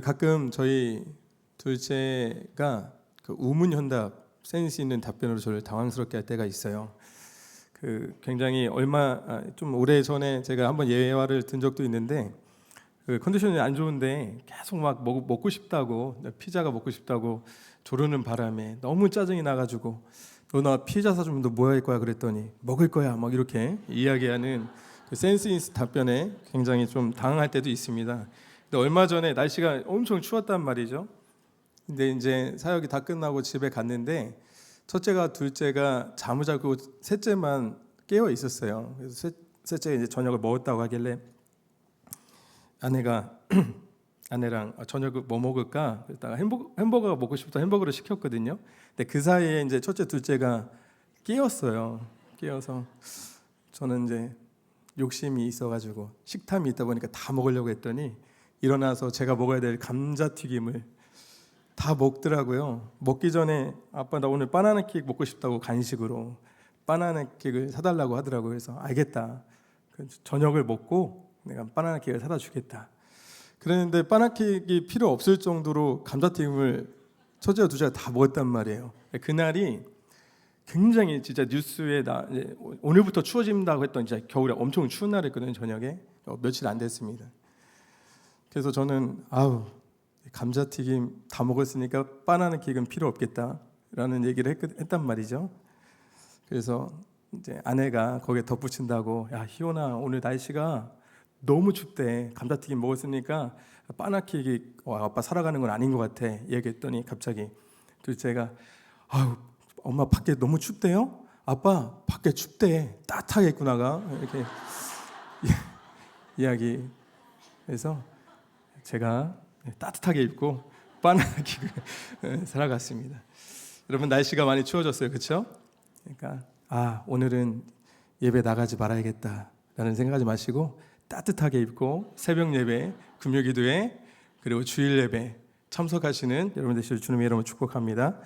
가끔 저희 둘째가 우문현답 센스 있는 답변으로 저를 당황스럽게 할 때가 있어요. 굉장히 좀 오래 전에 제가 한번 예화를 든 적도 있는데 컨디션이 안 좋은데 계속 막 먹고 싶다고, 피자가 먹고 싶다고 조르는 바람에 너무 짜증이 나가지고 너 나 피자 사주면 너 뭐 할 거야 그랬더니 먹을 거야 막 이렇게 이야기하는 센스 있는 답변에 굉장히 좀 당황할 때도 있습니다. 근데 얼마 전에 날씨가 엄청 추웠단 말이죠. 근데 이제 사역이 다 끝나고 집에 갔는데 첫째가 둘째가 잠을 자고 셋째만 깨어 있었어요. 그래서 셋째가 이제 저녁을 먹었다고 하길래 아내랑 저녁 뭐 먹을까? 그랬다가 햄버거가 먹고 싶다 햄버거를 시켰거든요. 근데 그 사이에 이제 첫째 둘째가 깨었어요. 깨어서 저는 이제 욕심이 있어가지고 식탐이 있다 보니까 다 먹으려고 했더니 일어나서 제가 먹어야 될 감자튀김을 다 먹더라고요. 먹기 전에 아빠 나 오늘 바나나 케이크 먹고 싶다고 간식으로 바나나 케이크를 사달라고 하더라고요. 그래서 알겠다. 저녁을 먹고 내가 바나나 케이크를 사다 주겠다. 그랬는데 바나나 케이크가 필요 없을 정도로 감자튀김을 첫째와 둘째가 다 먹었단 말이에요. 그날이 굉장히 진짜 뉴스에 오늘부터 추워진다고 했던 진짜 겨울에 엄청 추운 날이었거든요. 저녁에 며칠 안 됐습니다. 그래서 저는 감자튀김 다 먹었으니까 바나나 케이크는 필요 없겠다라는 얘기를 했단 말이죠. 그래서 이제 아내가 거기에 덧붙인다고 야 희원아 오늘 날씨가 너무 춥대. 감자튀김 먹었으니까 바나나 케이크 아빠 살아가는 건 아닌 것 같아. 얘기했더니 갑자기 둘째가 엄마 밖에 너무 춥대요? 아빠 밖에 춥대. 따뜻하게 입고 나가. 이렇게 이야기해서 제가 따뜻하게 입고 바나나 케이크 살아갔습니다. 여러분 날씨가 많이 추워졌어요. 그렇죠? 그러니까 오늘은 예배 나가지 말아야겠다라는 생각하지 마시고 따뜻하게 입고 새벽 예배, 금요 기도회 그리고 주일 예배 참석하시는 여러분 되시길 주님의 이름으로 축복합니다.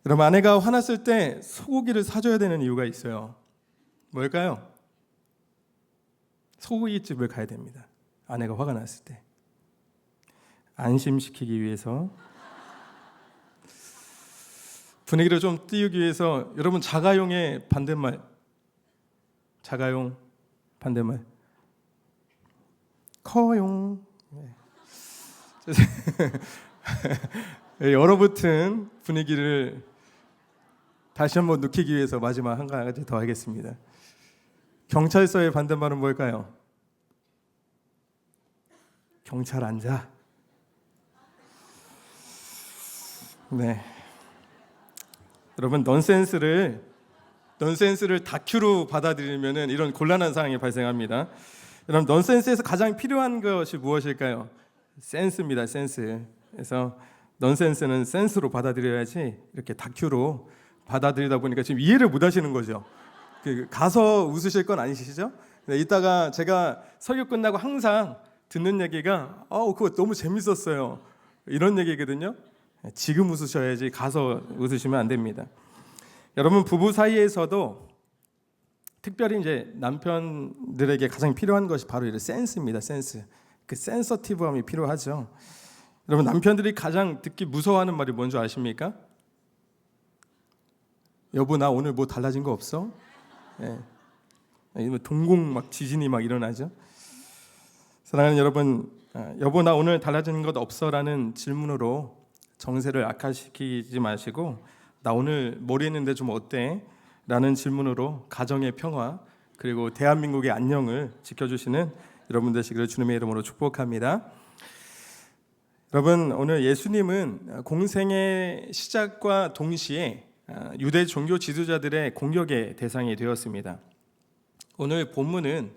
여러분 아내가 화났을 때 소고기를 사줘야 되는 이유가 있어요. 뭘까요? 소고기집을 가야 됩니다. 아내가 화가 났을 때 안심시키기 위해서 분위기를 좀 띄우기 위해서 여러분 자가용의 반대말 커용. 얼어붙은 분위기를 다시 한번 눕히기 위해서 마지막 한 가지 더 하겠습니다. 경찰서의 반대말은 뭘까요? 경찰 앉아. 네. 여러분 넌센스를 다큐로 받아들이면 이런 곤란한 상황이 발생합니다. 여러분 넌센스에서 가장 필요한 것이 무엇일까요? 센스입니다. 센스. 그래서 넌센스는 센스로 받아들여야지 이렇게 다큐로 받아들이다 보니까 지금 이해를 못 하시는 거죠. 가서 웃으실 건 아니시죠? 이따가 제가 설교 끝나고 항상 듣는 얘기가 그거 너무 재밌었어요. 이런 얘기거든요. 지금 웃으셔야지 가서 웃으시면 안 됩니다. 여러분 부부 사이에서도 특별히 이제 남편들에게 가장 필요한 것이 바로 이런 센스입니다. 센스. 그 센서티브함이 필요하죠. 여러분 남편들이 가장 듣기 무서워하는 말이 뭔지 아십니까? 여보 나 오늘 뭐 달라진 거 없어? 동공 막 지진이 막 일어나죠. 사랑하는 여러분, 여보 나 오늘 달라진 것 없어라는 질문으로 정세를 악화시키지 마시고 나 오늘 머리 했는데 좀 어때? 라는 질문으로 가정의 평화 그리고 대한민국의 안녕을 지켜주시는 여러분 되시기를 주님의 이름으로 축복합니다. 여러분 오늘 예수님은 공생의 시작과 동시에 유대 종교 지도자들의 공격의 대상이 되었습니다. 오늘 본문은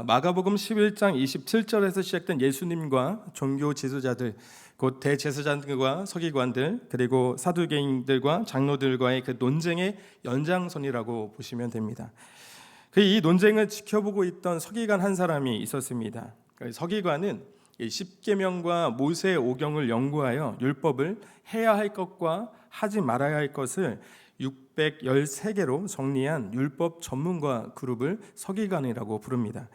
마가복음 11장 27절에서 시작된 예수님과 종교 지도자들 곧 대제사장들과 서기관들 그리고 사두개인들과 장로들과의 그 논쟁의 연장선이라고 보시면 됩니다. 이 논쟁을 지켜보고 있던 서기관 한 사람이 있었습니다. 서기관은 십계명과 모세의 오경을 연구하여 율법을 해야 할 것과 하지 말아야 할 것을 613개로 정리한 율법 전문가 그룹을 서기관이라고 부릅니다.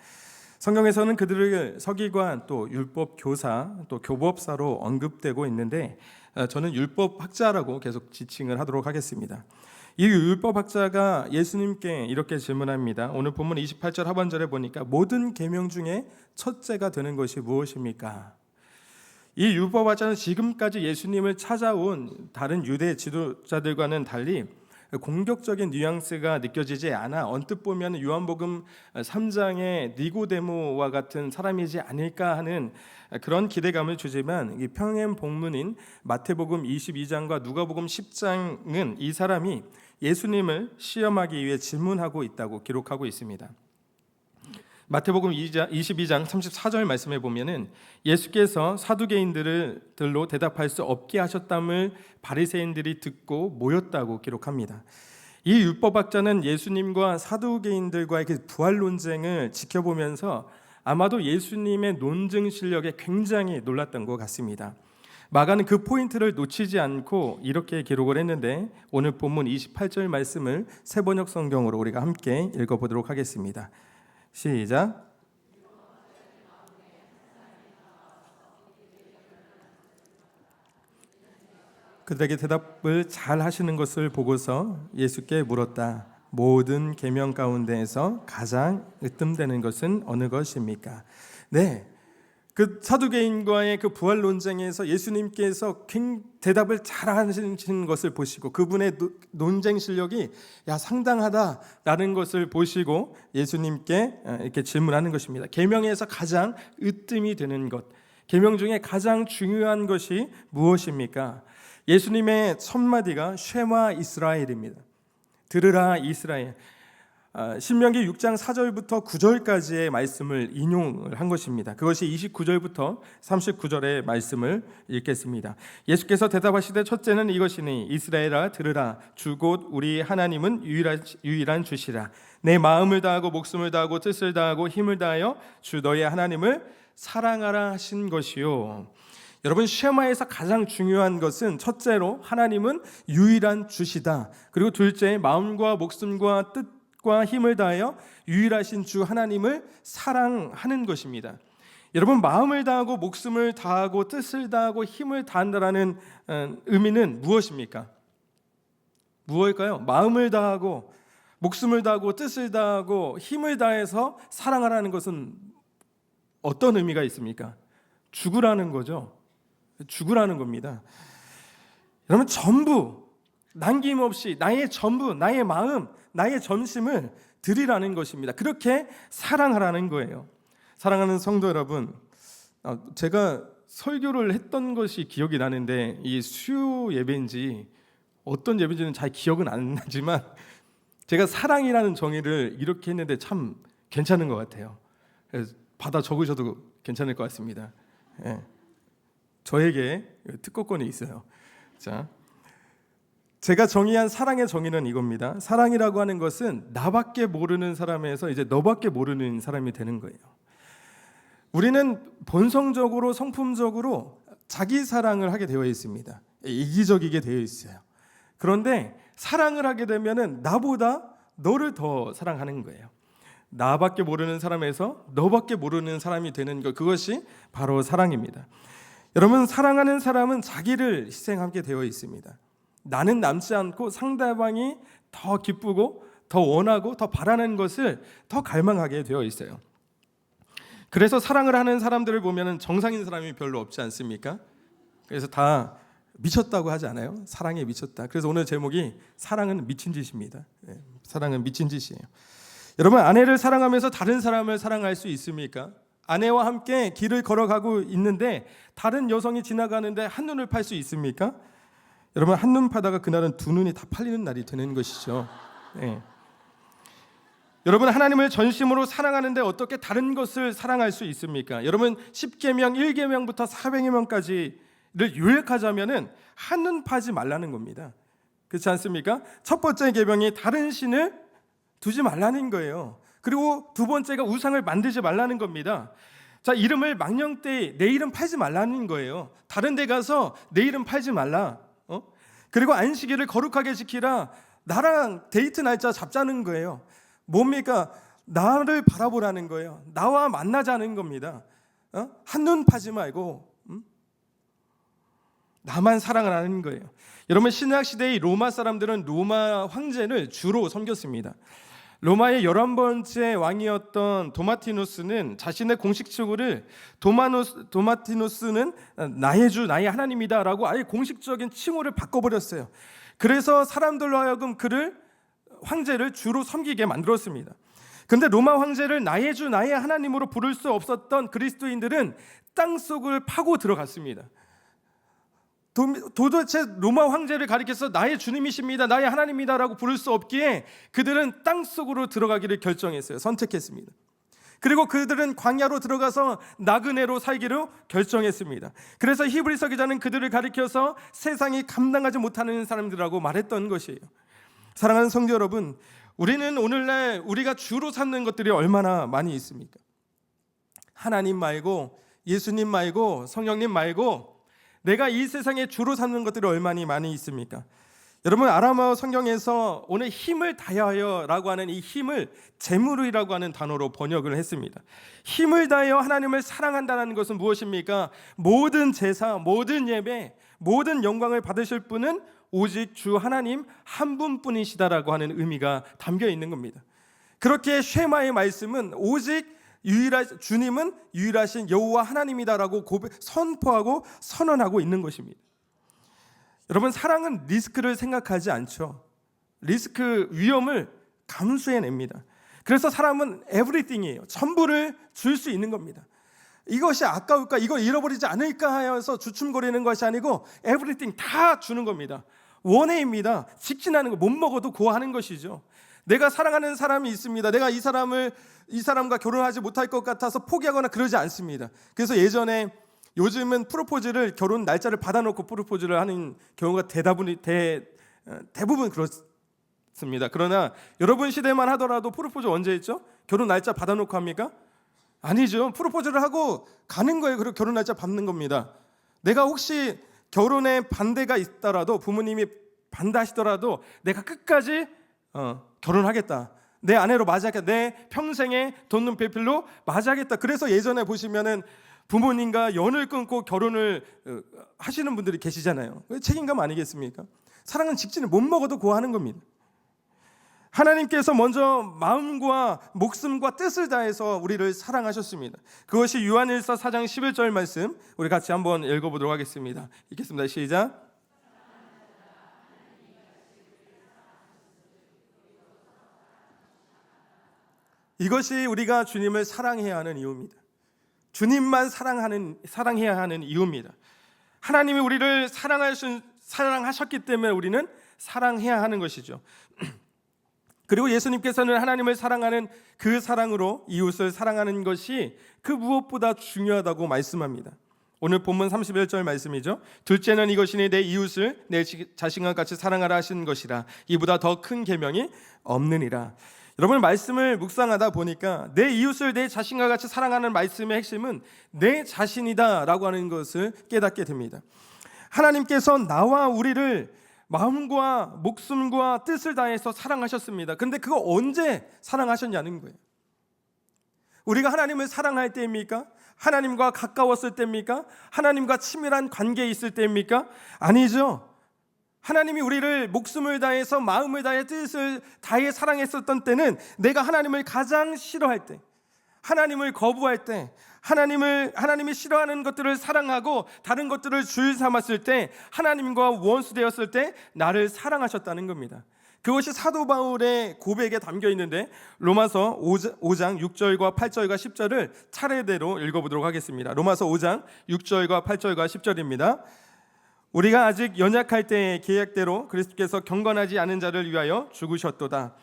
성경에서는 그들을 서기관, 또 율법 교사, 또 교법사로 언급되고 있는데 저는 율법학자라고 계속 지칭을 하도록 하겠습니다. 이 율법학자가 예수님께 이렇게 질문합니다. 오늘 본문 28절 하반절에 보니까 모든 계명 중에 첫째가 되는 것이 무엇입니까? 이 율법학자는 지금까지 예수님을 찾아온 다른 유대 지도자들과는 달리 공격적인 뉘앙스가 느껴지지 않아 언뜻 보면 요한복음 3장의 니고데모와 같은 사람이지 않을까 하는 그런 기대감을 주지만 이 평행 복문인 마태복음 22장과 누가복음 10장은 이 사람이 예수님을 시험하기 위해 질문하고 있다고 기록하고 있습니다. 마태복음 22장 34절 말씀에 보면은 예수께서 사두개인들로 대답할 수 없게 하셨담을 바리새인들이 듣고 모였다고 기록합니다. 이 율법학자는 예수님과 사두개인들과의 그 부활 논쟁을 지켜보면서 아마도 예수님의 논증 실력에 굉장히 놀랐던 것 같습니다. 마가는 그 포인트를 놓치지 않고 이렇게 기록을 했는데 오늘 본문 28절 말씀을 새번역 성경으로 우리가 함께 읽어보도록 하겠습니다. 시작. 그들에게 대답을 잘 하시는 것을 보고서 예수께 물었다. 모든 계명 가운데에서 가장 으뜸되는 것은 어느 것입니까? 네, 그 사두개인과의 그 부활 논쟁에서 예수님께서 대답을 잘 하시는 것을 보시고 그분의 논쟁 실력이 상당하다라는 것을 보시고 예수님께 이렇게 질문하는 것입니다. 계명에서 가장 으뜸이 되는 것, 계명 중에 가장 중요한 것이 무엇입니까? 예수님의 첫 마디가 쉐마 이스라엘입니다. 들으라 이스라엘. 신명기 6장 4절부터 9절까지의 말씀을 인용을 한 것입니다. 그것이 29절부터 39절의 말씀을 읽겠습니다. 예수께서 대답하시되 첫째는 이것이니 이스라엘아 들으라 주 곧 우리 하나님은 유일한 주시라. 내 마음을 다하고 목숨을 다하고 뜻을 다하고 힘을 다하여 주 너의 하나님을 사랑하라 하신 것이요. 여러분, 쉐마에서 가장 중요한 것은 첫째로 하나님은 유일한 주시다. 그리고 둘째 마음과 목숨과 뜻과 힘을 다하여 유일하신 주 하나님을 사랑하는 것입니다. 여러분, 마음을 다하고 목숨을 다하고 뜻을 다하고 힘을 다한다라는 의미는 무엇입니까? 무엇일까요? 마음을 다하고 목숨을 다하고 뜻을 다하고 힘을 다해서 사랑하라는 것은 어떤 의미가 있습니까? 죽으라는 거죠. 죽으라는 겁니다. 여러분, 전부 남김없이 나의 전부, 나의 마음, 나의 전심을 드리라는 것입니다. 그렇게 사랑하라는 거예요. 사랑하는 성도 여러분, 제가 설교를 했던 것이 기억이 나는데 이 수요 예배인지 어떤 예배인지는 잘 기억은 안 나지만 제가 사랑이라는 정의를 이렇게 했는데 참 괜찮은 것 같아요. 그래서 받아 적으셔도 괜찮을 것 같습니다. 예. 저에게 특허권이 있어요. 자, 제가 정의한 사랑의 정의는 이겁니다. 사랑이라고 하는 것은 나밖에 모르는 사람에서 이제 너밖에 모르는 사람이 되는 거예요. 우리는 본성적으로 성품적으로 자기 사랑을 하게 되어 있습니다. 이기적이게 되어 있어요. 그런데 사랑을 하게 되면은 나보다 너를 더 사랑하는 거예요. 나밖에 모르는 사람에서 너밖에 모르는 사람이 되는 것, 그것이 바로 사랑입니다. 여러분, 사랑하는 사람은 자기를 희생하게 되어 있습니다. 나는 남지 않고 상대방이 더 기쁘고 더 원하고 더 바라는 것을 더 갈망하게 되어 있어요. 그래서 사랑을 하는 사람들을 보면 정상인 사람이 별로 없지 않습니까? 그래서 다 미쳤다고 하지 않아요? 사랑에 미쳤다. 그래서 오늘 제목이 사랑은 미친 짓입니다. 사랑은 미친 짓이에요. 여러분, 아내를 사랑하면서 다른 사람을 사랑할 수 있습니까? 아내와 함께 길을 걸어가고 있는데 다른 여성이 지나가는데 한눈을 팔 수 있습니까? 여러분, 한눈 파다가 그날은 두 눈이 다 팔리는 날이 되는 것이죠. 네. 여러분, 하나님을 전심으로 사랑하는데 어떻게 다른 것을 사랑할 수 있습니까? 여러분, 10계명, 1계명부터 400계명까지를 요약하자면은 한눈 파지 말라는 겁니다. 그렇지 않습니까? 첫 번째 계명이 다른 신을 두지 말라는 거예요. 그리고 두 번째가 우상을 만들지 말라는 겁니다. 자, 이름을 망령되이 내 이름 팔지 말라는 거예요. 다른 데 가서 내 이름 팔지 말라. 그리고 안식일을 거룩하게 지키라. 나랑 데이트 날짜 잡자는 거예요. 뭡니까? 나를 바라보라는 거예요. 나와 만나자는 겁니다. 한눈 파지 말고 나만 사랑하라는 거예요. 여러분, 신약 시대의 로마 사람들은 로마 황제를 주로 섬겼습니다. 로마의 11번째 왕이었던 도마티누스는 자신의 공식 칭호를 도마티누스는 나의 주, 나의 하나님이다 라고 아예 공식적인 칭호를 바꿔버렸어요. 그래서 사람들로 하여금 황제를 주로 섬기게 만들었습니다. 그런데 로마 황제를 나의 주, 나의 하나님으로 부를 수 없었던 그리스도인들은 땅속을 파고 들어갔습니다. 도대체 로마 황제를 가리켜서 나의 주님이십니다, 나의 하나님이다 라고 부를 수 없기에 그들은 땅속으로 들어가기를 결정했어요. 선택했습니다. 그리고 그들은 광야로 들어가서 나그네로 살기로 결정했습니다. 그래서 히브리서 기자는 그들을 가리켜서 세상이 감당하지 못하는 사람들이라고 말했던 것이에요. 사랑하는 성도 여러분, 우리는 오늘날 우리가 주로 삼는 것들이 얼마나 많이 있습니까? 하나님 말고, 예수님 말고, 성령님 말고 내가 이 세상에 주로 삼는 것들이 얼마나 많이 있습니까? 여러분, 아람어 성경에서 오늘 힘을 다하여 라고 하는 이 힘을 재물이라고 하는 단어로 번역을 했습니다. 힘을 다하여 하나님을 사랑한다는 것은 무엇입니까? 모든 제사, 모든 예배, 모든 영광을 받으실 분은 오직 주 하나님 한 분뿐이시다라고 하는 의미가 담겨 있는 겁니다. 그렇게 쉐마의 말씀은 오직 주님은 유일하신 여호와 하나님이다라고 선포하고 선언하고 있는 것입니다. 여러분, 사랑은 리스크를 생각하지 않죠. 리스크, 위험을 감수해냅니다. 그래서 사람은 everything이에요. 전부를 줄 수 있는 겁니다. 이것이 아까울까, 이걸 잃어버리지 않을까 하여서 주춤거리는 것이 아니고 everything 다 주는 겁니다. 원해입니다. 직진하는 거, 못 먹어도 고하는 것이죠. 내가 사랑하는 사람이 있습니다. 내가 이 사람과 결혼하지 못할 것 같아서 포기하거나 그러지 않습니다. 그래서 요즘은 프로포즈를 결혼 날짜를 받아놓고 프로포즈를 하는 경우가 대부분 그렇습니다. 그러나 여러분 시대만 하더라도 프로포즈 언제 했죠? 결혼 날짜 받아놓고 합니까? 아니죠. 프로포즈를 하고 가는 거예요. 그리고 결혼 날짜 받는 겁니다. 내가 혹시 결혼에 반대가 있더라도, 부모님이 반대하시더라도 내가 끝까지 결혼하겠다, 내 아내로 맞이하겠다, 내 평생의 돈 눈 필필로 맞이하겠다. 그래서 예전에 보시면은 부모님과 연을 끊고 결혼을 하시는 분들이 계시잖아요. 책임감 아니겠습니까? 사랑은 직진을 못 먹어도 고하는 겁니다. 하나님께서 먼저 마음과 목숨과 뜻을 다해서 우리를 사랑하셨습니다. 그것이 요한일서 4장 11절 말씀, 우리 같이 한번 읽어보도록 하겠습니다. 읽겠습니다. 시작. 이것이 우리가 주님을 사랑해야 하는 이유입니다. 주님만 사랑해야 하는 이유입니다. 하나님이 우리를 사랑하셨기 때문에 우리는 사랑해야 하는 것이죠. 그리고 예수님께서는 하나님을 사랑하는 그 사랑으로 이웃을 사랑하는 것이 그 무엇보다 중요하다고 말씀합니다. 오늘 본문 31절 말씀이죠. 둘째는 이것이니 내 이웃을 내 자신과 같이 사랑하라 하신 것이라. 이보다 더 큰 계명이 없느니라. 여러분, 말씀을 묵상하다 보니까 내 이웃을 내 자신과 같이 사랑하는 말씀의 핵심은 내 자신이다라고 하는 것을 깨닫게 됩니다. 하나님께서 나와 우리를 마음과 목숨과 뜻을 다해서 사랑하셨습니다. 그런데 그거 언제 사랑하셨냐는 거예요. 우리가 하나님을 사랑할 때입니까? 하나님과 가까웠을 때입니까? 하나님과 친밀한 관계에 있을 때입니까? 아니죠. 하나님이 우리를 목숨을 다해서, 마음을 다해, 뜻을 다해 사랑했었던 때는 내가 하나님을 가장 싫어할 때, 하나님을 거부할 때, 하나님이 싫어하는 것들을 사랑하고 다른 것들을 줄 삼았을 때, 하나님과 원수되었을 때 나를 사랑하셨다는 겁니다. 그것이 사도 바울의 고백에 담겨 있는데 로마서 5장 6절과 8절과 10절을 차례대로 읽어보도록 하겠습니다. 로마서 5장 6절과 8절과 10절입니다. 우리가 아직 연약할 때의 계획대로 그리스도께서 경건하지 않은 자를 위하여 죽으셨도다.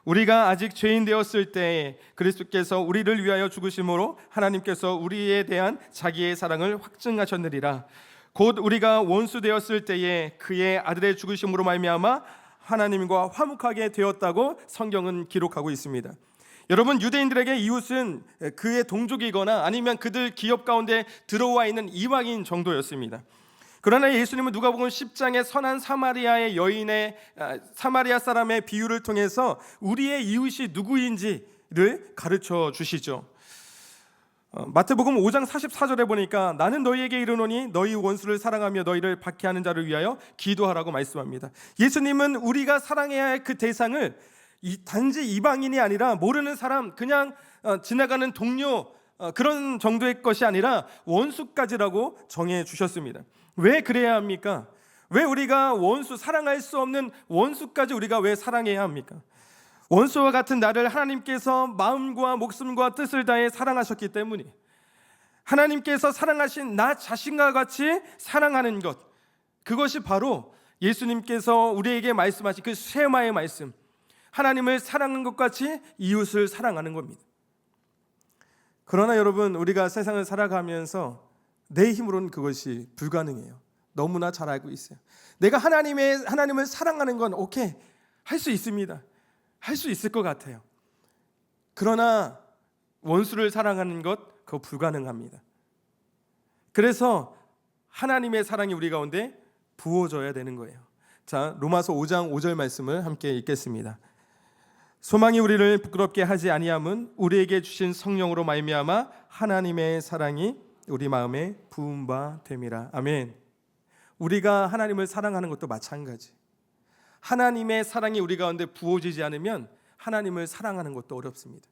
우리가 아직 죄인 되었을 때에 그리스도께서 우리를 위하여 죽으심으로 하나님께서 우리에 대한 자기의 사랑을 확증하셨느니라. 곧 우리가 원수 되었을 때에 그의 아들의 죽으심으로 말미암아 하나님과 화목하게 되었다고 성경은 기록하고 있습니다. 여러분, 유대인들에게 이웃은 그의 동족이거나 아니면 그들 기업 가운데 들어와 있는 이방인 정도였습니다. 그러나 예수님은 누가복음 10장의 선한 사마리아 사람의 비유를 통해서 우리의 이웃이 누구인지 가르쳐 주시죠. 마태복음 5장 44절에 보니까 나는 너희에게 이르노니 너희 원수를 사랑하며 너희를 박해하는 자를 위하여 기도하라고 말씀합니다. 예수님은 우리가 사랑해야 할 그 대상을 단지 이방인이 아니라 모르는 사람, 그냥 지나가는 동료, 그런 정도의 것이 아니라 원수까지라고 정해 주셨습니다. 왜 그래야 합니까? 왜 우리가 사랑할 수 없는 원수까지 우리가 왜 사랑해야 합니까? 원수와 같은 나를 하나님께서 마음과 목숨과 뜻을 다해 사랑하셨기 때문에, 하나님께서 사랑하신 나 자신과 같이 사랑하는 것, 그것이 바로 예수님께서 우리에게 말씀하신 그 쉐마의 말씀, 하나님을 사랑하는 것 같이 이웃을 사랑하는 겁니다. 그러나 여러분, 우리가 세상을 살아가면서 내 힘으로는 그것이 불가능해요. 너무나 잘 알고 있어요. 내가 하나님을 사랑하는 건 오케이, 할 수 있습니다. 할 수 있을 것 같아요. 그러나 원수를 사랑하는 것, 그거 불가능합니다. 그래서 하나님의 사랑이 우리 가운데 부어져야 되는 거예요. 자, 로마서 5장 5절 말씀을 함께 읽겠습니다. 소망이 우리를 부끄럽게 하지 아니함은 우리에게 주신 성령으로 말미암아 하나님의 사랑이 우리 마음에 부은 바 됨이라. 아멘. 우리가 하나님을 사랑하는 것도 마찬가지. 하나님의 사랑이 우리 가운데 부어지지 않으면 하나님을 사랑하는 것도 어렵습니다.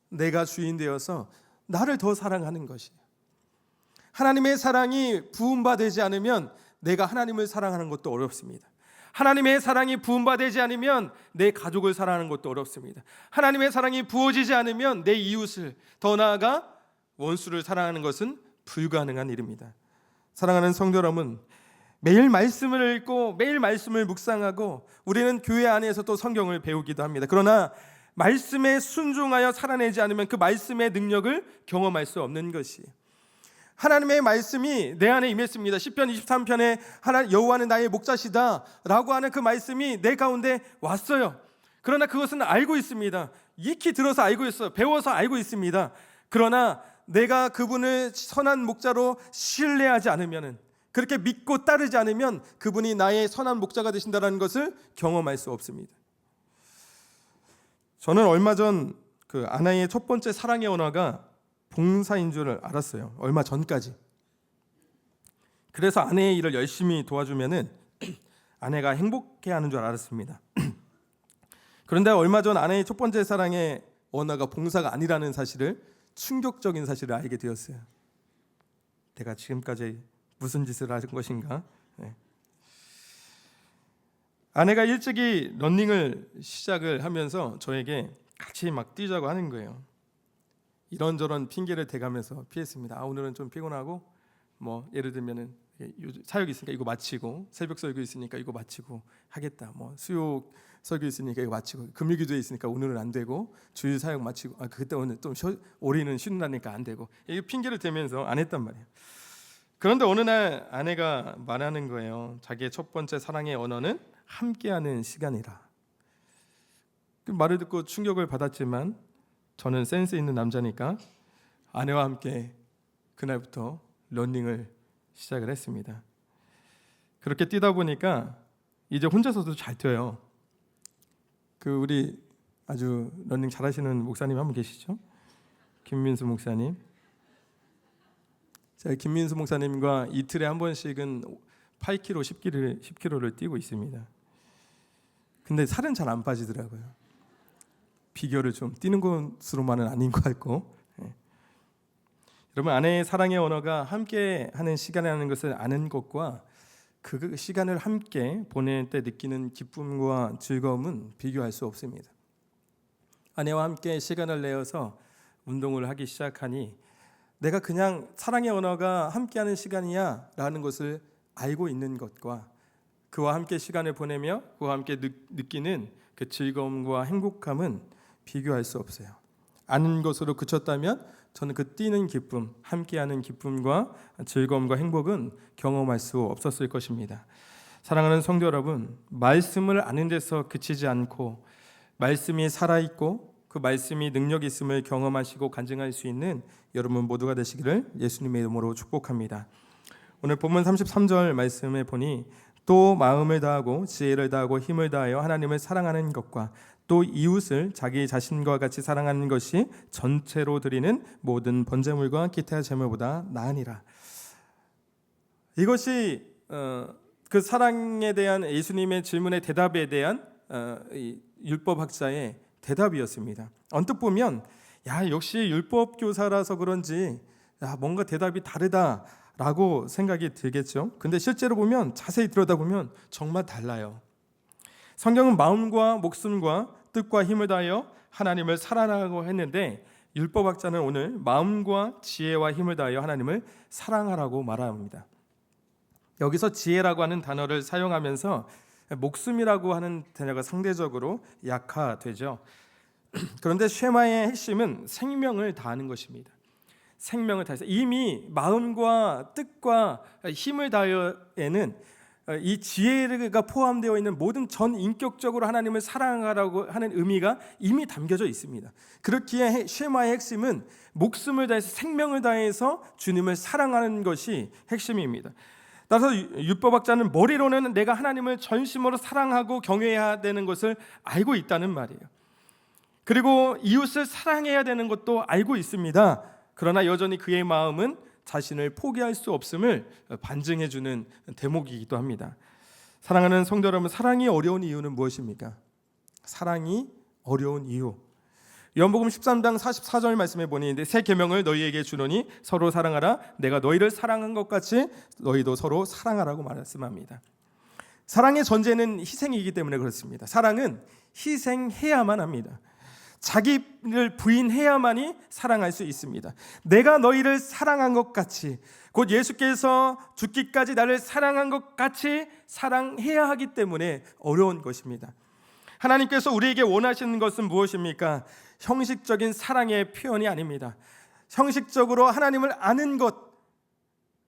내가 주인 되어서 나를 더 사랑하는 것이에요. 하나님의 사랑이 부은 바 되지 않으면 내가 하나님을 사랑하는 것도 어렵습니다. 하나님의 사랑이 부은 바 되지 않으면 내 가족을 사랑하는 것도 어렵습니다. 하나님의 사랑이 부어지지 않으면 내 이웃을, 더 나아가 원수를 사랑하는 것은 불가능한 일입니다. 사랑하는 성도 여러분, 매일 말씀을 읽고 매일 말씀을 묵상하고 우리는 교회 안에서 또 성경을 배우기도 합니다. 그러나 말씀에 순종하여 살아내지 않으면 그 말씀의 능력을 경험할 수 없는 것이에요. 하나님의 말씀이 내 안에 임했습니다. 시편 23편에 여호와는 나의 목자시다 라고 하는 그 말씀이 내 가운데 왔어요. 그러나 그것은 알고 있습니다. 익히 들어서 알고 있어요. 배워서 알고 있습니다. 그러나 내가 그분을 선한 목자로 신뢰하지 않으면, 그렇게 믿고 따르지 않으면 그분이 나의 선한 목자가 되신다는 것을 경험할 수 없습니다. 저는 얼마 전 그 아내의 첫 번째 사랑의 언어가 봉사인 줄 알았어요. 얼마 전까지. 그래서 아내의 일을 열심히 도와주면은 아내가 행복해하는 줄 알았습니다. 그런데 얼마 전 아내의 첫 번째 사랑의 언어가 봉사가 아니라는 사실을, 충격적인 사실을 알게 되었어요. 내가 지금까지 무슨 짓을 한 것인가? 네. 아내가 일찍이 러닝을 시작을 하면서 저에게 같이 막 뛰자고 하는 거예요. 이런저런 핑계를 대가면서 피했습니다. 오늘은 좀 피곤하고, 뭐 예를 들면은 사역이 있으니까 이거 마치고, 새벽 설교 있으니까 이거 마치고 하겠다. 뭐 수요 설교 있으니까 이거 마치고, 금요기도에 있으니까 오늘은 안 되고, 주일 사역 마치고, 그때 오늘 또 올해는 쉬는 날이니까 안 되고, 이게 핑계를 대면서 안 했단 말이에요. 그런데 어느 날 아내가 말하는 거예요. 자기의 첫 번째 사랑의 언어는 함께하는 시간이라. 그 말을 듣고 충격을 받았지만 저는 센스 있는 남자니까 아내와 함께 그날부터 러닝을 시작을 했습니다. 그렇게 뛰다 보니까 이제 혼자서도 잘 뛰어요. 그 우리 아주 러닝 잘하시는 목사님 한 분 계시죠? 김민수 목사님. 제가 김민수 목사님과 이틀에 한 번씩은 8km, 10km를 뛰고 있습니다. 근데 살은 잘 안 빠지더라고요. 비결을 좀 뛰는 것으로만은 아닌 것 같고. 여러분, 아내의 사랑의 언어가 함께 하는 시간이라는 것을 아는 것과 그 시간을 함께 보낼 때 느끼는 기쁨과 즐거움은 비교할 수 없습니다. 아내와 함께 시간을 내어서 운동을 하기 시작하니 내가 그냥 사랑의 언어가 함께하는 시간이야 라는 것을 알고 있는 것과 그와 함께 시간을 보내며 그와 함께 느끼는 그 즐거움과 행복함은 비교할 수 없어요. 아는 것으로 그쳤다면 저는 그 뛰는 기쁨, 함께하는 기쁨과 즐거움과 행복은 경험할 수 없었을 것입니다. 사랑하는 성도 여러분, 말씀을 아는 데서 그치지 않고 말씀이 살아있고 그 말씀이 능력 있음을 경험하시고 간증할 수 있는 여러분 모두가 되시기를 예수님의 이름으로 축복합니다. 오늘 본문 33절 말씀에 보니 또 마음을 다하고 지혜를 다하고 힘을 다하여 하나님을 사랑하는 것과 또 이웃을 자기 자신과 같이 사랑하는 것이 전체로 드리는 모든 번제물과 기타 제물보다 나으니라. 이것이 그 사랑에 대한 예수님의 질문의 대답에 대한 율법학자의 대답이었습니다. 언뜻 보면 역시 율법 교사라서 그런지 뭔가 대답이 다르다라고 생각이 들겠죠. 근데 실제로 보면, 자세히 들여다보면 정말 달라요. 성경은 마음과 목숨과 뜻과 힘을 다하여 하나님을 사랑하라고 했는데, 율법학자는 오늘 마음과 지혜와 힘을 다하여 하나님을 사랑하라고 말합니다. 여기서 지혜라고 하는 단어를 사용하면서 목숨이라고 하는 단어가 상대적으로 약화되죠. 그런데 쉐마의 핵심은 생명을 다하는 것입니다. 생명을 다해서, 이미 마음과 뜻과 힘을 다하여에는 이 지혜가 포함되어 있는 모든 전 인격적으로 하나님을 사랑하라고 하는 의미가 이미 담겨져 있습니다. 그렇기에 쉐마의 핵심은 목숨을 다해서, 생명을 다해서 주님을 사랑하는 것이 핵심입니다. 따라서 율법학자는 머리로는 내가 하나님을 전심으로 사랑하고 경외해야 되는 것을 알고 있다는 말이에요. 그리고 이웃을 사랑해야 되는 것도 알고 있습니다. 그러나 여전히 그의 마음은 자신을 포기할 수 없음을 반증해주는 대목이기도 합니다. 사랑하는 성도 여러분, 사랑이 어려운 이유는 무엇입니까? 사랑이 어려운 이유, 요한복음 13장 44절 말씀에 보니 새 계명을 너희에게 주노니 서로 사랑하라. 내가 너희를 사랑한 것 같이 너희도 서로 사랑하라고 말씀합니다. 사랑의 전제는 희생이기 때문에 그렇습니다. 사랑은 희생해야만 합니다. 자기를 부인해야만이 사랑할 수 있습니다. 내가 너희를 사랑한 것 같이, 곧 예수께서 죽기까지 나를 사랑한 것 같이 사랑해야 하기 때문에 어려운 것입니다. 하나님께서 우리에게 원하시는 것은 무엇입니까? 형식적인 사랑의 표현이 아닙니다. 형식적으로 하나님을 아는 것,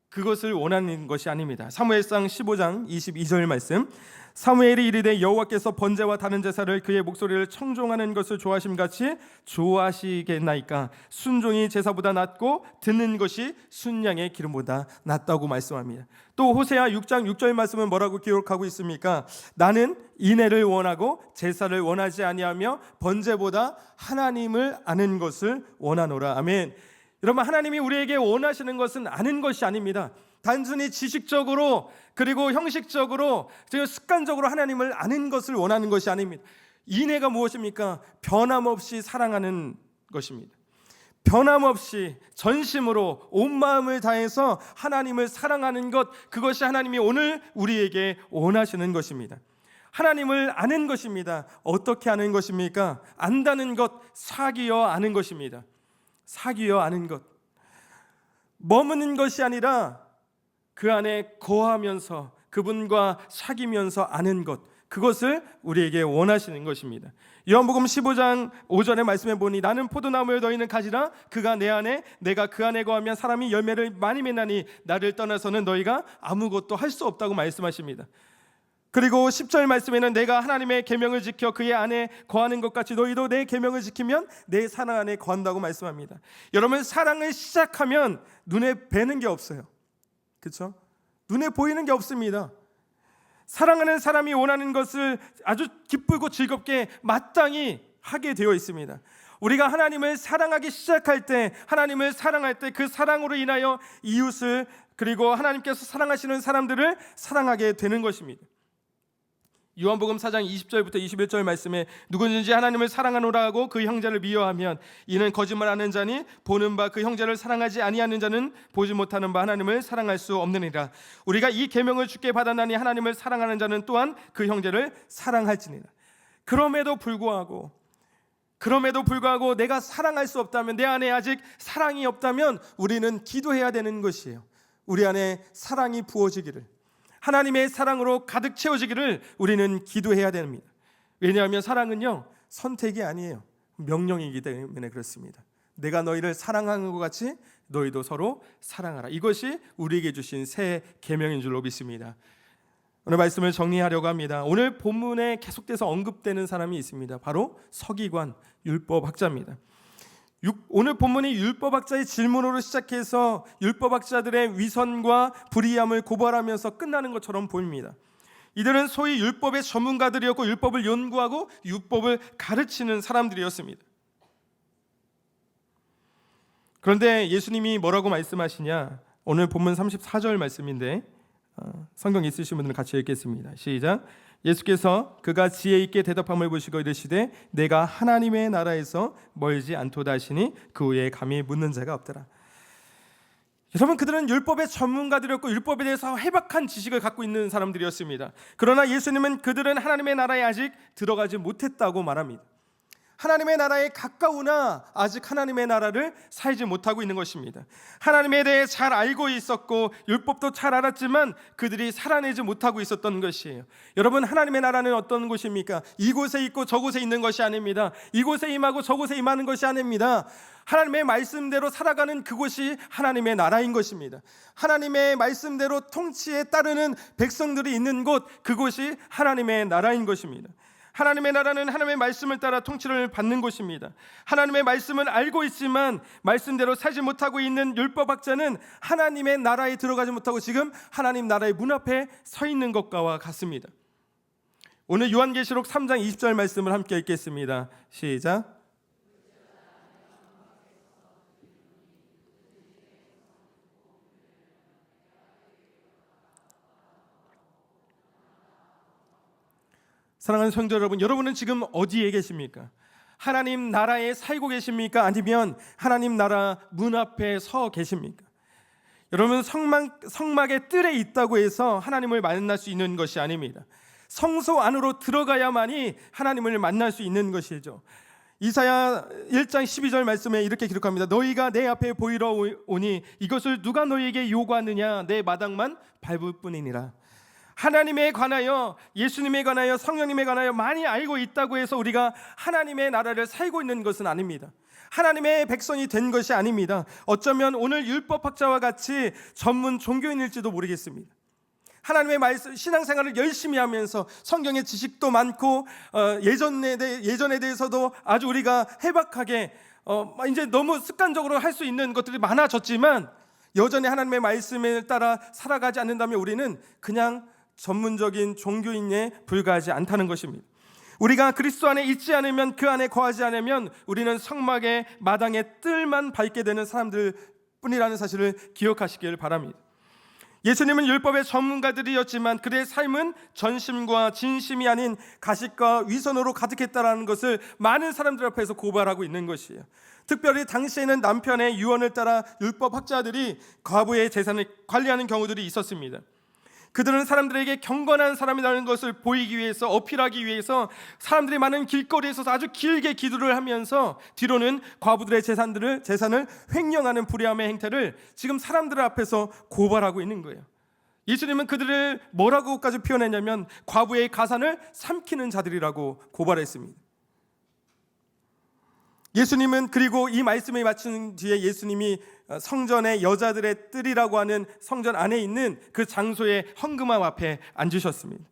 그것을 원하는 것이 아닙니다. 사무엘상 15장 22절 말씀, 사무엘이 이르되 여호와께서 번제와 다른 제사를 그의 목소리를 청종하는 것을 좋아하심같이 좋아하시겠나이까? 순종이 제사보다 낫고 듣는 것이 순양의 기름보다 낫다고 말씀합니다. 또 호세아 6장 6절 말씀은 뭐라고 기록하고 있습니까? 나는 인애를 원하고 제사를 원하지 아니하며 번제보다 하나님을 아는 것을 원하노라. 아멘. 여러분, 하나님이 우리에게 원하시는 것은 아는 것이 아닙니다. 단순히 지식적으로 그리고 형식적으로 습관적으로 하나님을 아는 것을 원하는 것이 아닙니다. 인애가 무엇입니까? 변함없이 사랑하는 것입니다. 변함없이 전심으로 온 마음을 다해서 하나님을 사랑하는 것, 그것이 하나님이 오늘 우리에게 원하시는 것입니다. 하나님을 아는 것입니다. 어떻게 아는 것입니까? 안다는 것, 사귀어 아는 것입니다. 사귀어 아는 것, 머무는 것이 아니라 그 안에 거하면서 그분과 사귀면서 아는 것, 그것을 우리에게 원하시는 것입니다. 요한복음 15장 5절의 말씀에 보니 나는 포도나무에 너희는 가지라. 그가 내 안에 내가 그 안에 거하면 사람이 열매를 많이 맺나니 나를 떠나서는 너희가 아무것도 할 수 없다고 말씀하십니다. 그리고 10절 말씀에는 내가 하나님의 계명을 지켜 그의 안에 거하는 것 같이 너희도 내 계명을 지키면 내 사랑 안에 거한다고 말씀합니다. 여러분, 사랑을 시작하면 눈에 뵈는 게 없어요. 그렇죠? 눈에 보이는 게 없습니다. 사랑하는 사람이 원하는 것을 아주 기쁘고 즐겁게 마땅히 하게 되어 있습니다. 우리가 하나님을 사랑하기 시작할 때, 하나님을 사랑할 때 그 사랑으로 인하여 이웃을, 그리고 하나님께서 사랑하시는 사람들을 사랑하게 되는 것입니다. 요한복음 4장 20절부터 21절 말씀에 누구든지 하나님을 사랑하노라 하고 그 형제를 미워하면 이는 거짓말하는 자니 보는 바 그 형제를 사랑하지 아니하는 자는 보지 못하는 바 하나님을 사랑할 수 없느니라. 우리가 이 계명을 주께 받았나니 하나님을 사랑하는 자는 또한 그 형제를 사랑할지니라. 그럼에도 불구하고 내가 사랑할 수 없다면, 내 안에 아직 사랑이 없다면 우리는 기도해야 되는 것이에요. 우리 안에 사랑이 부어지기를, 하나님의 사랑으로 가득 채워지기를 우리는 기도해야 됩니다. 왜냐하면 사랑은요, 선택이 아니에요. 명령이기 때문에 그렇습니다. 내가 너희를 사랑하는 것 같이 너희도 서로 사랑하라. 이것이 우리에게 주신 새 계명인 줄로 믿습니다. 오늘 말씀을 정리하려고 합니다. 오늘 본문에 계속돼서 언급되는 사람이 있습니다. 바로 서기관, 율법학자입니다. 오늘 본문이 율법학자의 질문으로 시작해서 율법학자들의 위선과 불의함을 고발하면서 끝나는 것처럼 보입니다. 이들은 소위 율법의 전문가들이었고 율법을 연구하고 율법을 가르치는 사람들이었습니다. 그런데 예수님이 뭐라고 말씀하시냐? 오늘 본문 34절 말씀인데 성경 있으신 분들은 같이 읽겠습니다. 시작. 예수께서 그가 지혜 있게 대답함을 보시고 이르시되 내가 하나님의 나라에서 멀지 않도다 하시니 그 후에 감히 묻는 자가 없더라. 여러분, 그들은 율법의 전문가들이었고 율법에 대해서 해박한 지식을 갖고 있는 사람들이었습니다. 그러나 예수님은 그들은 하나님의 나라에 아직 들어가지 못했다고 말합니다. 하나님의 나라에 가까우나 아직 하나님의 나라를 살지 못하고 있는 것입니다. 하나님에 대해 잘 알고 있었고 율법도 잘 알았지만 그들이 살아내지 못하고 있었던 것이에요. 여러분, 하나님의 나라는 어떤 곳입니까? 이곳에 있고 저곳에 있는 것이 아닙니다. 이곳에 임하고 저곳에 임하는 것이 아닙니다. 하나님의 말씀대로 살아가는 그곳이 하나님의 나라인 것입니다. 하나님의 말씀대로 통치에 따르는 백성들이 있는 곳, 그곳이 하나님의 나라인 것입니다. 하나님의 나라는 하나님의 말씀을 따라 통치를 받는 곳입니다. 하나님의 말씀을 알고 있지만 말씀대로 살지 못하고 있는 율법학자는 하나님의 나라에 들어가지 못하고 지금 하나님 나라의 문 앞에 서 있는 것과 같습니다. 오늘 요한계시록 3장 20절 말씀을 함께 읽겠습니다. 시작. 사랑하는 성도 여러분, 여러분은 지금 어디에 계십니까? 하나님 나라에 살고 계십니까? 아니면 하나님 나라 문 앞에 서 계십니까? 여러분, 성막의 뜰에 있다고 해서 하나님을 만날 수 있는 것이 아닙니다. 성소 안으로 들어가야만이 하나님을 만날 수 있는 것이죠. 이사야 1장 12절 말씀에 이렇게 기록합니다. 너희가 내 앞에 보이러 오니 이것을 누가 너희에게 요구하느냐? 내 마당만 밟을 뿐이니라. 하나님에 관하여, 예수님에 관하여, 성령님에 관하여 많이 알고 있다고 해서 우리가 하나님의 나라를 살고 있는 것은 아닙니다. 하나님의 백성이 된 것이 아닙니다. 어쩌면 오늘 율법학자와 같이 전문 종교인일지도 모르겠습니다. 하나님의 말씀, 신앙생활을 열심히 하면서 성경의 지식도 많고 예전에 대해서도 아주 우리가 해박하게 이제 너무 습관적으로 할 수 있는 것들이 많아졌지만 여전히 하나님의 말씀에 따라 살아가지 않는다면 우리는 그냥 전문적인 종교인에 불과하지 않다는 것입니다. 우리가 그리스도 안에 있지 않으면, 그 안에 거하지 않으면 우리는 성막의 마당의 뜰만 밟게 되는 사람들 뿐이라는 사실을 기억하시길 바랍니다. 예수님은 율법의 전문가들이었지만 그들의 삶은 전심과 진심이 아닌 가식과 위선으로 가득했다는 것을 많은 사람들 앞에서 고발하고 있는 것이에요. 특별히 당시에는 남편의 유언을 따라 율법학자들이 과부의 재산을 관리하는 경우들이 있었습니다. 그들은 사람들에게 경건한 사람이라는 것을 보이기 위해서, 어필하기 위해서 사람들이 많은 길거리에 서서 아주 길게 기도를 하면서 뒤로는 과부들의 재산을 횡령하는 불의함의 행태를 지금 사람들 앞에서 고발하고 있는 거예요. 예수님은 그들을 뭐라고까지 표현했냐면 과부의 가산을 삼키는 자들이라고 고발했습니다. 예수님은, 그리고 이 말씀에 맞춘 뒤에 예수님이 성전의 여자들의 뜰이라고 하는 성전 안에 있는 그 장소의 헌금함 앞에 앉으셨습니다.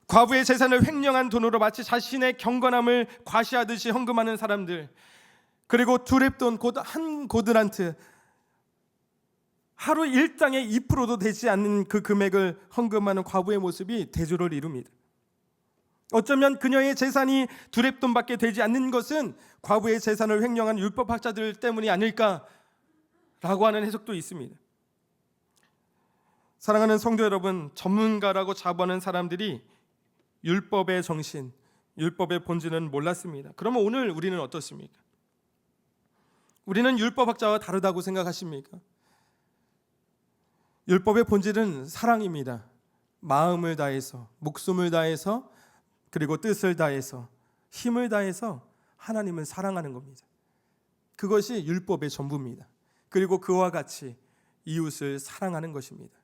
과부의 재산을 횡령한 돈으로 마치 자신의 경건함을 과시하듯이 헌금하는 사람들, 그리고 두 렙돈, 곧 한 고드란트, 하루 일당의 2%도 되지 않는 그 금액을 헌금하는 과부의 모습이 대조를 이룹니다. 어쩌면 그녀의 재산이 두 렙돈밖에 되지 않는 것은 과부의 재산을 횡령한 율법학자들 때문이 아닐까라고 하는 해석도 있습니다. 사랑하는 성도 여러분, 전문가라고 자부하는 사람들이 율법의 정신, 율법의 본질은 몰랐습니다. 그러면 오늘 우리는 어떻습니까? 우리는 율법학자와 다르다고 생각하십니까? 율법의 본질은 사랑입니다. 마음을 다해서, 목숨을 다해서, 그리고 뜻을 다해서, 힘을 다해서 하나님을 사랑하는 겁니다. 그것이 율법의 전부입니다. 그리고 그와 같이 이웃을 사랑하는 것입니다.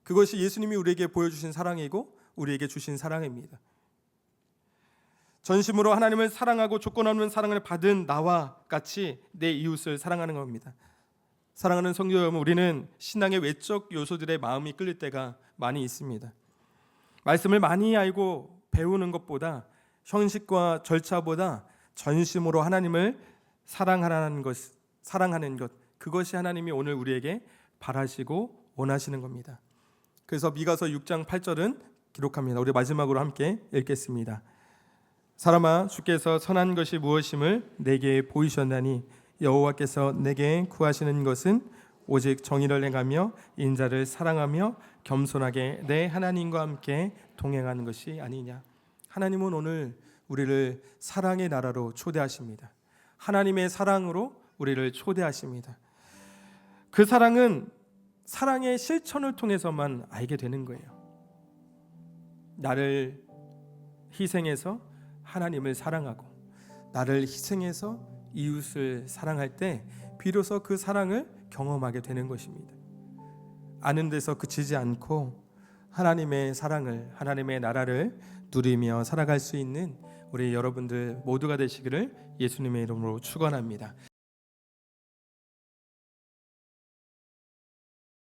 그것이 예수님이 우리에게 보여주신 사랑이고 우리에게 주신 사랑입니다. 전심으로 하나님을 사랑하고 조건 없는 사랑을 받은 나와 같이 내 이웃을 사랑하는 겁니다. 사랑하는 성도 여러분, 우리는 신앙의 외적 요소들의 마음이 끌릴 때가 많이 있습니다. 말씀을 많이 알고 배우는 것보다, 형식과 절차보다 전심으로 하나님을 사랑하는 것, 그것이 하나님이 오늘 우리에게 바라시고 원하시는 겁니다. 그래서 미가서 6장 8절은 기록합니다. 우리 마지막으로 함께 읽겠습니다. 사람아, 주께서 선한 것이 무엇임을 내게 보이셨나니 여호와께서 내게 구하시는 것은 오직 정의를 행하며 인자를 사랑하며 겸손하게 내 하나님과 함께 동행하는 것이 아니냐. 하나님은 오늘 우리를 사랑의 나라로 초대하십니다. 하나님의 사랑으로 우리를 초대하십니다. 그 사랑은 사랑의 실천을 통해서만 알게 되는 거예요. 나를 희생해서 하나님을 사랑하고 나를 희생해서 이웃을 사랑할 때 비로소 그 사랑을 경험하게 되는 것입니다. 아는 데서 그치지 않고 하나님의 사랑을, 하나님의 나라를 누리며 살아갈 수 있는 우리 여러분들 모두가 되시기를 예수님의 이름으로 축원합니다.